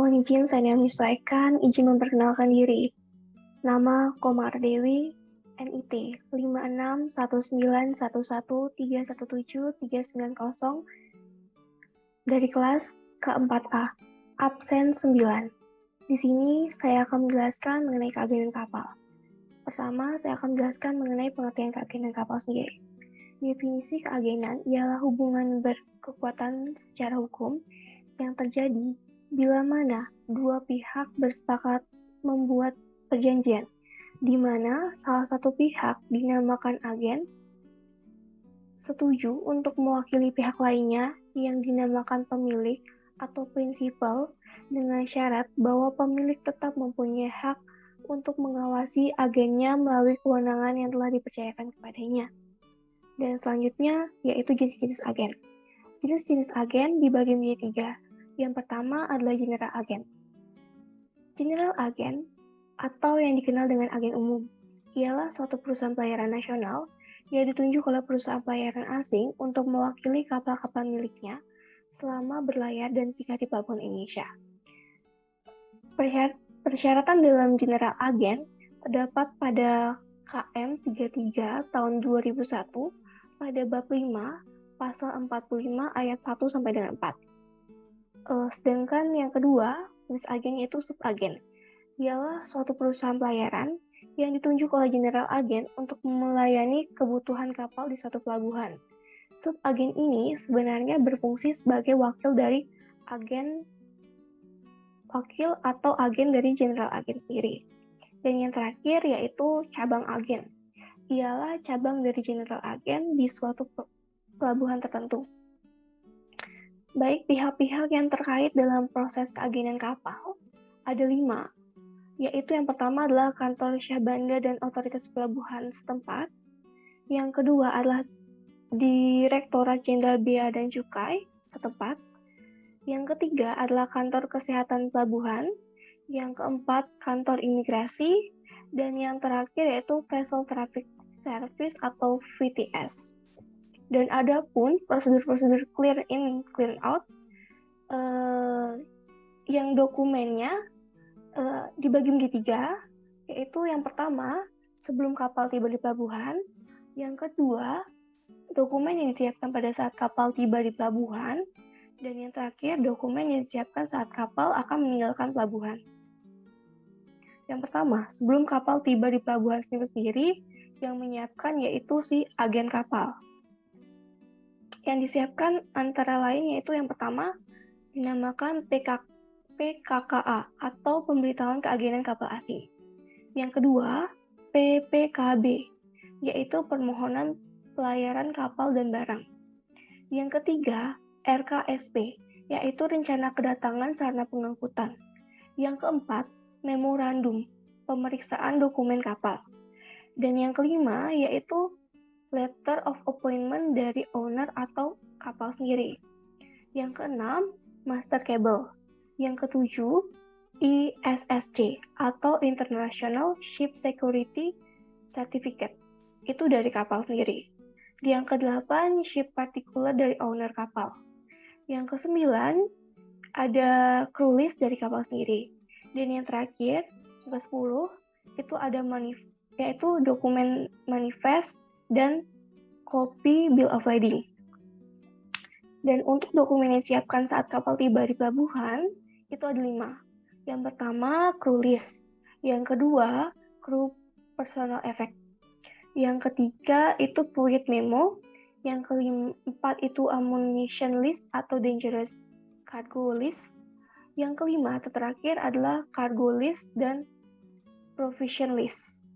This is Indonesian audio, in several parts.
Mohon izin saya menyesuaikan, izin memperkenalkan diri. Nama Komar Dewi, NIT 561911317390 dari kelas ke-4A, absen 9. Di sini saya akan menjelaskan mengenai keagenan kapal. Pertama, saya akan menjelaskan mengenai pengertian keagenan kapal sendiri. Definisi keagenan ialah hubungan berkekuatan secara hukum yang terjadi bila mana dua pihak bersepakat membuat perjanjian, di mana salah satu pihak dinamakan agen, setuju untuk mewakili pihak lainnya yang dinamakan pemilik atau prinsipal, dengan syarat bahwa pemilik tetap mempunyai hak untuk mengawasi agennya melalui kewenangan yang telah dipercayakan kepadanya. Dan selanjutnya, yaitu jenis-jenis agen. Jenis-jenis agen dibagi menjadi 3. Yang pertama adalah general agen. General agen, atau yang dikenal dengan agen umum, ialah suatu perusahaan pelayaran nasional yang ditunjuk oleh perusahaan pelayaran asing untuk mewakili kapal-kapal miliknya selama berlayar dan singgah di pelabuhan Indonesia. Persyaratan dalam general agen terdapat pada KM 33 tahun 2001 pada bab 5 pasal 45 ayat 1 sampai dengan 4. Sedangkan yang kedua, jenis agen yaitu subagen. Ialah suatu perusahaan pelayaran yang ditunjuk oleh general agen untuk melayani kebutuhan kapal di suatu pelabuhan. Subagen ini sebenarnya berfungsi sebagai wakil atau agen dari general agen sendiri. Dan yang terakhir yaitu cabang agen. Ialah cabang dari general agen di suatu pelabuhan tertentu. Baik pihak-pihak yang terkait dalam proses keagenan kapal ada 5, yaitu yang pertama adalah kantor syah bandar dan otoritas pelabuhan setempat. Yang kedua adalah Direktorat Jenderal Bea dan Cukai setempat. Yang ketiga adalah kantor kesehatan pelabuhan. Yang keempat kantor imigrasi. Dan yang terakhir yaitu Vessel Traffic Service atau VTS. Dan ada pun prosedur-prosedur clear in, clear out yang dokumennya dibagi menjadi 3, yaitu yang pertama sebelum kapal tiba di pelabuhan, yang kedua dokumen yang disiapkan pada saat kapal tiba di pelabuhan, dan yang terakhir dokumen yang disiapkan saat kapal akan meninggalkan pelabuhan. Yang pertama, sebelum kapal tiba di pelabuhan sendiri, yang menyiapkan yaitu si agen kapal. Yang disiapkan antara lain yaitu yang pertama dinamakan PKKA atau Pemberitahuan Keagenan Kapal Asing. Yang kedua, PPKB, yaitu Permohonan Pelayaran Kapal dan Barang. Yang ketiga, RKSP, yaitu Rencana Kedatangan Sarana Pengangkutan. Yang keempat, Memorandum, Pemeriksaan Dokumen Kapal. Dan yang kelima, yaitu Letter of Appointment dari owner atau kapal sendiri. Yang keenam, Master Cable. Yang ketujuh, ISSC atau International Ship Security Certificate. Itu dari kapal sendiri. Yang kedelapan, Ship Particular dari owner kapal. Yang kesembilan, ada crew list dari kapal sendiri. Dan yang terakhir, yang ke-10, itu ada yaitu dokumen manifest dan kopi bill of lading. Dan untuk dokumen yang disiapkan saat kapal tiba di pelabuhan, itu ada 5. Yang pertama, crew list. Yang kedua, crew personal effect. Yang ketiga, itu fluid memo. Yang keempat, itu ammunition list atau dangerous cargo list. Yang kelima atau terakhir adalah cargo list dan provision list.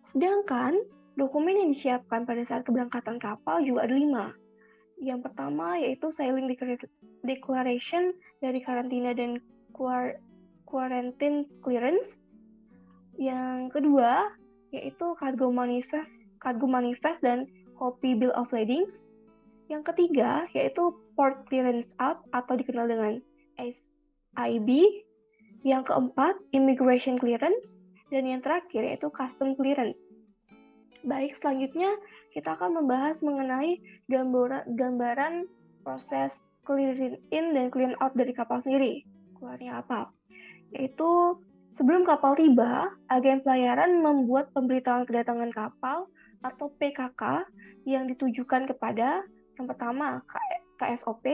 Sedangkan dokumen yang disiapkan pada saat keberangkatan kapal juga ada 5. Yang pertama yaitu Sailing Declaration dari karantina dan quarantine clearance. Yang kedua yaitu Cargo Manifest dan Copy Bill of Lading. Yang ketiga yaitu Port Clearance Up atau dikenal dengan SIB. Yang keempat Immigration Clearance. Dan yang terakhir yaitu Custom Clearance. Baik, selanjutnya kita akan membahas mengenai gambaran proses clearing in dan clearing out dari kapal sendiri, keluarnya kapal. yaitu sebelum kapal tiba, agen pelayaran membuat pemberitahuan kedatangan kapal atau PKK yang ditujukan kepada yang pertama KSOP,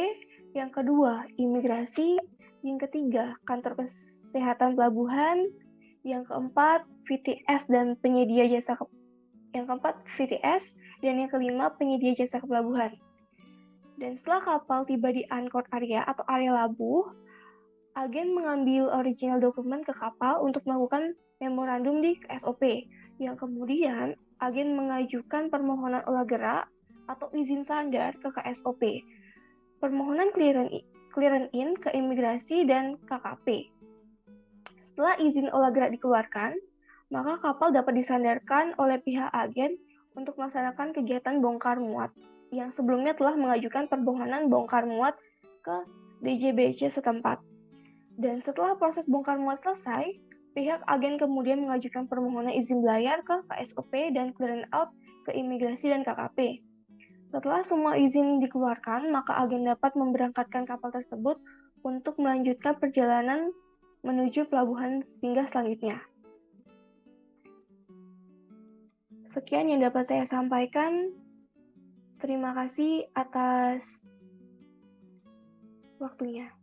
yang kedua imigrasi, yang ketiga kantor kesehatan pelabuhan, yang keempat VTS dan penyedia jasa yang keempat VTS dan yang kelima penyedia jasa kepelabuhan. Dan setelah kapal tiba di anchor area atau area labuh, agen mengambil original dokumen ke kapal untuk melakukan memorandum di KSOP, yang kemudian agen mengajukan permohonan olah gerak atau izin sandar ke KSOP, permohonan clearance in ke imigrasi dan KKP. Setelah izin olah gerak dikeluarkan, maka kapal dapat disandarkan oleh pihak agen untuk melaksanakan kegiatan bongkar muat yang sebelumnya telah mengajukan permohonan bongkar muat ke DJBC setempat. Dan setelah proses bongkar muat selesai, pihak agen kemudian mengajukan permohonan izin belayar ke KSOP dan clearance out ke imigrasi dan KKP. Setelah semua izin dikeluarkan, maka agen dapat memberangkatkan kapal tersebut untuk melanjutkan perjalanan menuju pelabuhan singgah selanjutnya. Sekian yang dapat saya sampaikan. Terima kasih atas waktunya.